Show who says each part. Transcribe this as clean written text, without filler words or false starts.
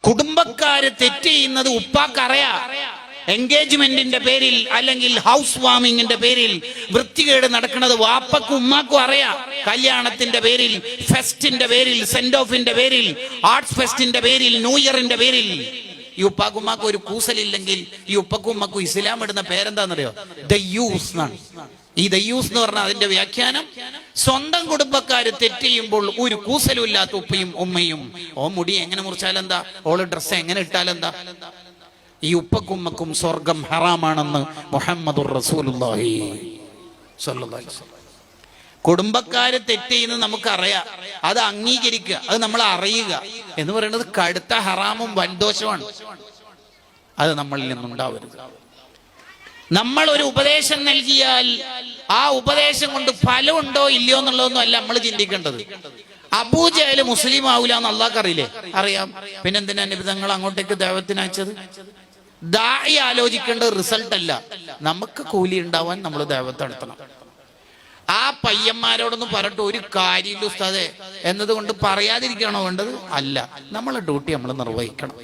Speaker 1: കുടുംബക്കാര് തെറ്റ് ചെയ്യുന്നത് ഉപ്പാക്കറിയാം. എൻഗേജ്മെന്റിന്റെ പേരിൽ അല്ലെങ്കിൽ ഹൗസ് വാമിങ്ങിന്റെ പേരിൽ വൃത്തികേട് നടക്കുന്നത് വാപ്പക്കും ഉമ്മാക്കും അറിയാം. കല്യാണത്തിന്റെ പേരിൽ, ഫെസ്റ്റിന്റെ പേരിൽ, സെന്റ് ഓഫിന്റെ പേരിൽ, ആർട്സ് ഫെസ്റ്റിന്റെ പേരിൽ, ന്യൂ ഇയറിന്റെ പേരിൽ ഈ ഉപ്പാക്കും ഉമ്മാക്കും ഒരു കൂസലില്ലെങ്കിൽ ഈ ഉപ്പക്കും ഉമ്മക്കും ഇസ്ലാം ഇടുന്ന പേരെന്താണെന്നറിയോ? ദയ്യൂസ് എന്നാണ്. ഈ ദയ്യൂസ് എന്ന് പറഞ്ഞാൽ അതിന്റെ വ്യാഖ്യാനം സ്വന്തം കുടുംബക്കാര് തെറ്റ് ചെയ്യുമ്പോൾ ഒരു കൂസലും ഇല്ലാത്ത ഉപ്പയും ഉമ്മയും, ഓ മുടി എങ്ങനെ മുറിച്ചാലെന്താ, ഓള് ഡ്രസ്സ് എങ്ങനെ ഇട്ടാലെന്താ, ഈ ഉപ്പക്കുമ്മക്കും സ്വർഗം ഹറാമാണെന്ന് മുഹമ്മദുർ റസൂലുള്ളാഹി സ്വല്ലല്ലാഹു അലൈഹി വസല്ലം. കുടുംബക്കാര് തെറ്റ് ചെയ്യുന്നത് നമുക്കറിയാം, അത് അംഗീകരിക്കുക, അത് നമ്മൾ അറിയുക എന്ന് പറയുന്നത് കടുത്ത ഹറാമും വൻദോഷമാണ്. അത് നമ്മളിൽ നിന്നുണ്ടാവരുത്. നമ്മൾ ഒരു ഉപദേശം നൽകിയാൽ ആ ഉപദേശം കൊണ്ട് ഫലമുണ്ടോ ഇല്ലയോ എന്നുള്ളതൊന്നും അല്ല നമ്മൾ ചിന്തിക്കേണ്ടത്. അബൂജഹൽ മുസ്ലിം ആവൂല എന്ന് അള്ളാഹ്ക്ക് അറിയില്ലേ? അറിയാം. പിന്നെന്തിനാ നബി തങ്ങൾ അങ്ങോട്ടേക്ക് ദഅവത്തിന് അയച്ചത്? ദാഇ ആലോചിക്കേണ്ടത് റിസൾട്ട് അല്ല, നമുക്ക് കൂലി ഉണ്ടാവാൻ നമ്മൾ ദഅവത്ത് നടത്തണം. ആ പയ്യന്മാരോടൊന്നും പറഞ്ഞിട്ട് ഒരു കാര്യമില്ല ഉസ്താദേ എന്നതുകൊണ്ട് പറയാതിരിക്കണോ വേണ്ടത്? അല്ല, നമ്മളെ ഡ്യൂട്ടി നമ്മൾ നിർവഹിക്കണം.